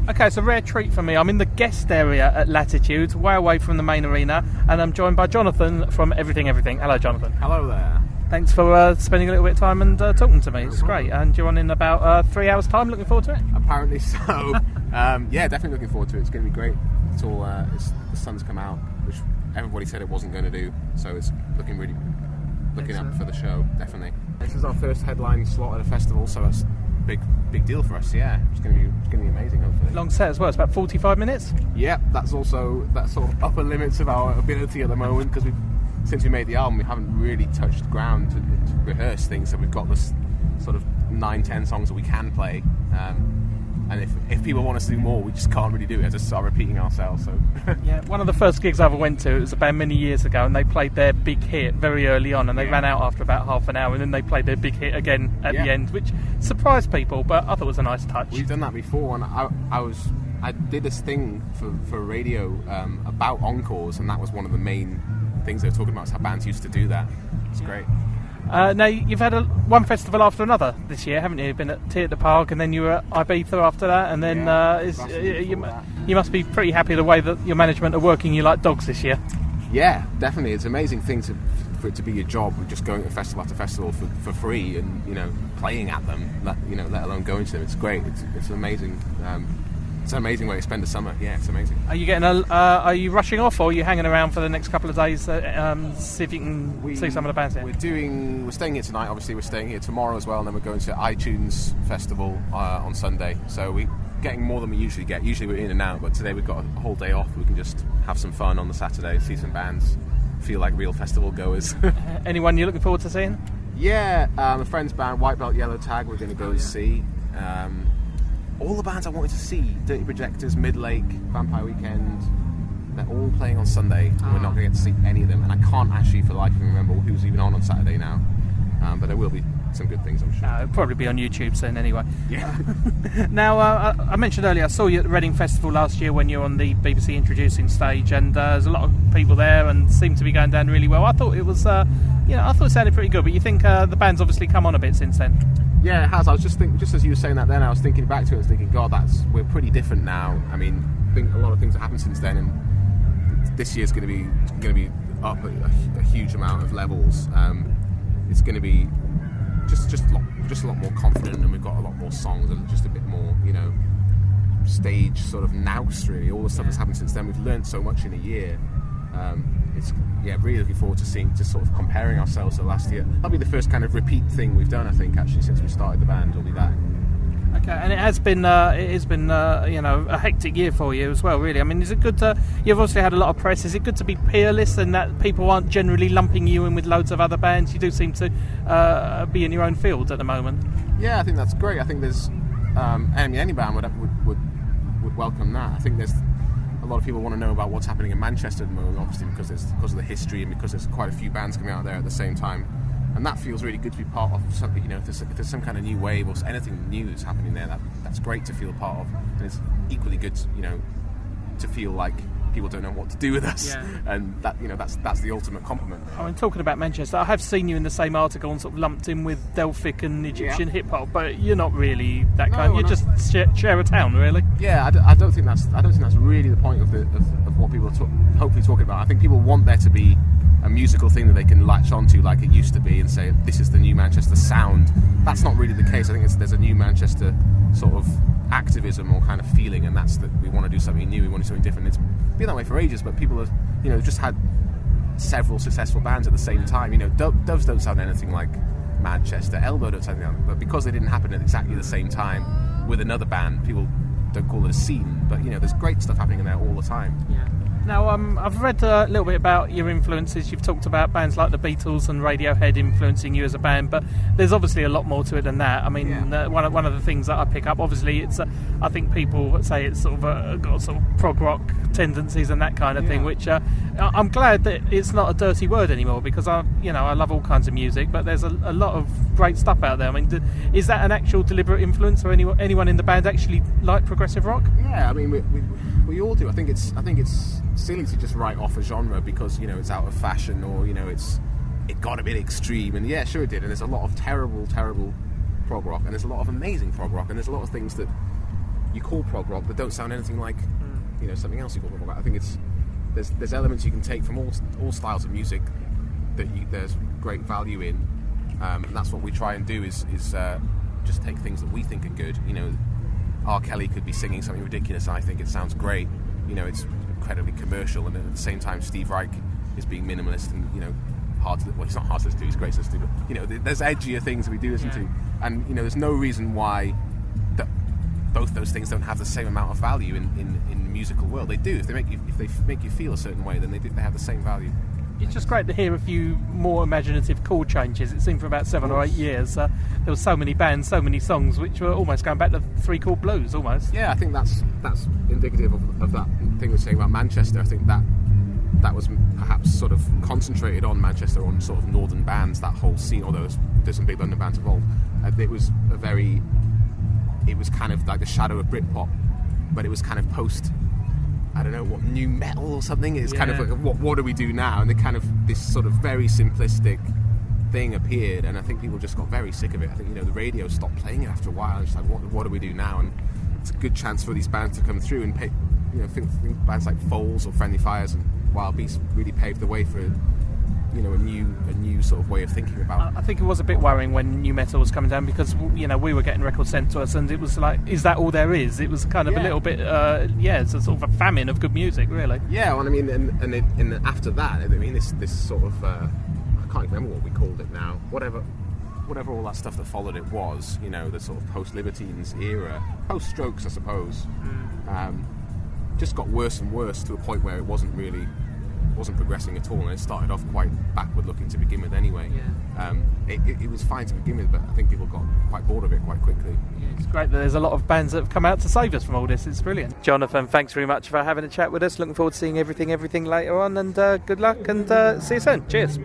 Okay, it's a rare treat for me. I'm in the guest area at Latitude, way away from the main arena, and I'm joined by Jonathan from Everything Everything. Hello, Jonathan. Hello there. Thanks for spending a little bit of time and talking to me. It's great. And you're on in about 3 hours' time. Looking forward to it? Apparently so. Yeah, definitely looking forward to it. It's going to be great. It's all the sun's come out, which everybody said it wasn't going to do. So it's looking up for the show. Definitely. This is our first headline slot at a festival, so it's big deal for us. Yeah, it's going to be amazing. Hopefully. Long set as well. It's about 45 minutes. Yeah, that's sort of upper limits of our ability at the moment, because since we made the album, we haven't really touched ground to rehearse things. So we've got this sort of 9-10 songs that we can play. And if people want us to do more, we just can't really do it. I just start repeating ourselves. So yeah, one of the first gigs I ever went to, it was about many years ago, and they played their big hit very early on, and they ran out after about half an hour, and then they played their big hit again at the end, which surprised people, but I thought it was a nice touch. We've done that before, and I did this thing for radio about encores, and that was one of the main things they were talking about, is how bands used to do that. It's great. Now, you've had one festival after another this year, haven't you? You've been at Tea at the Park, and then you were at Ibiza after that, and then you must be pretty happy the way that your management are working you like dogs this year. Yeah, definitely. It's an amazing thing for it to be your job, just going to festival after festival for free, and playing at them, let alone going to them. It's great. It's amazing. It's an amazing way to spend the summer. Yeah, it's amazing. Are you are you rushing off, or are you hanging around for the next couple of days? See if you can see some of the bands here. We're staying here tonight. Obviously, we're staying here tomorrow as well, and then we're going to iTunes Festival on Sunday. So we're getting more than we usually get. Usually we're in and out, but today we've got a whole day off. We can just have some fun on the Saturday, see some bands, feel like real festival goers. Anyone you're looking forward to seeing? Yeah, a friend's band, White Belt Yellow Tag, we're going to go and see. All the bands I wanted to see, Dirty Projectors, Midlake, Vampire Weekend, they're all playing on Sunday, and we're not going to get to see any of them, and I can't actually for the life of me remember who's even on Saturday now, but there will be some good things, I'm sure. It'll probably be on YouTube soon anyway. Yeah. Now, I mentioned earlier, I saw you at the Reading Festival last year when you were on the BBC introducing stage, and there's a lot of people there and seemed to be going down really well. I thought it was, I thought it sounded pretty good, but you think the band's obviously come on a bit since then? Yeah, it has. I was just as you were saying that then, I was thinking back to it and thinking, God, we're pretty different now. I mean, I think a lot of things have happened since then, and this year's going to be up a huge amount of levels. It's going to be just a lot more confident, and we've got a lot more songs and just a bit more, stage sort of nous, really. All the stuff that's happened since then, we've learned so much in a year. It's really looking forward to seeing, just sort of comparing ourselves to last year. That'll be the first kind of repeat thing we've done, I think, actually, since we started the band. Will be that. Okay, and it has been a hectic year for you as well, really. I mean, is it good you've obviously had a lot of press, is it good to be peerless and that people aren't generally lumping you in with loads of other bands? You do seem to be in your own field at the moment. Yeah, I think that's great. I think there's any band would welcome that. I think there's a lot of people want to know about what's happening in Manchester at the moment, obviously because of the history and because there's quite a few bands coming out there at the same time. And that feels really good to be part of something, if there's some kind of new wave or anything new that's happening there, that's great to feel part of. And it's equally good, to feel like people don't know what to do with us. Yeah. And that's the ultimate compliment. I mean, talking about Manchester, I have seen you in the same article and sort of lumped in with Delphic and Egyptian hip hop, but you're not really that kind. You just share a town, really. Yeah, I don't think that's really the point of what people are hopefully talking about. I think people want there to be a musical thing that they can latch onto like it used to be and say, this is the new Manchester sound. That's not really the case. I think there's a new Manchester sort of activism or kind of feeling, and that's that we want to do something new, we want to do something different. It's been that way for ages, but people have, just had several successful bands at the same time. Doves don't sound anything like Manchester, Elbow don't sound anything like, but because they didn't happen at exactly the same time with another band, people don't call it a scene, but there's great stuff happening in there all the time. Yeah. Now, I've read a little bit about your influences. You've talked about bands like the Beatles and Radiohead influencing you as a band, but there's obviously a lot more to it than that. I mean, one of the things that I pick up, obviously, it's I think people say it's sort of got sort of prog rock tendencies and that kind of thing, which I'm glad that it's not a dirty word anymore, because I love all kinds of music, but there's a lot of great stuff out there. I mean, is that an actual deliberate influence, or anyone in the band actually like progressive rock? Yeah, I mean, we all do. I think it's silly to just write off a genre because it's out of fashion, or it got a bit extreme, and yeah, sure it did. And there's a lot of terrible prog rock, and there's a lot of amazing prog rock, and there's a lot of things that you call prog rock that don't sound anything like something else you call prog rock. I think there's elements you can take from all styles of music that there's great value in, and that's what we try and do is just take things that we think are good. R. Kelly could be singing something ridiculous and I think it sounds great. It's incredibly commercial, and at the same time Steve Reich is being minimalist and hard to, well, he's not hard to listen to, he's great to listen to, but there's edgier things that we do listen to, and there's no reason why both those things don't have the same amount of value in the musical world. They do. If they make you feel a certain way, then they have the same value. It's just great to hear a few more imaginative chord changes. It seemed for about 7 or 8 years there were so many bands, so many songs which were almost going back to 3-chord blues almost. Yeah, I think that's indicative of that thing we're saying about Manchester. I think that was perhaps sort of concentrated on Manchester, on sort of northern bands, that whole scene, although there's some big London bands involved. It was kind of like the shadow of Britpop, but it was kind of post, I don't know, what, new metal or something. It's kind of like, what do we do now? And this sort of very simplistic thing appeared, and I think people just got very sick of it. I think the radio stopped playing it after a while. It's like, what do we do now? And it's a good chance for these bands to come through and pay, think bands like Foals or Friendly Fires and Wild Beasts really paved the way for a new sort of way of thinking about it. I think it was a bit worrying when new metal was coming down, because we were getting records sent to us and it was like, is that all there is? It was kind of a little bit it's a sort of a famine of good music, really. Yeah, well, I mean, and after that, I mean, this sort of I can't remember what we called it now, whatever all that stuff that followed it was, the sort of post-Libertines era, post-Strokes, I suppose, just got worse and worse to a point where it wasn't progressing at all, and it started off quite backward looking to begin with anyway. It was fine to begin with, but I think people got quite bored of it quite quickly. It's great that there's a lot of bands that have come out to save us from all this. It's brilliant. Jonathan, thanks very much for having a chat with us. Looking forward to seeing everything later on, and good luck, and see you soon. Cheers.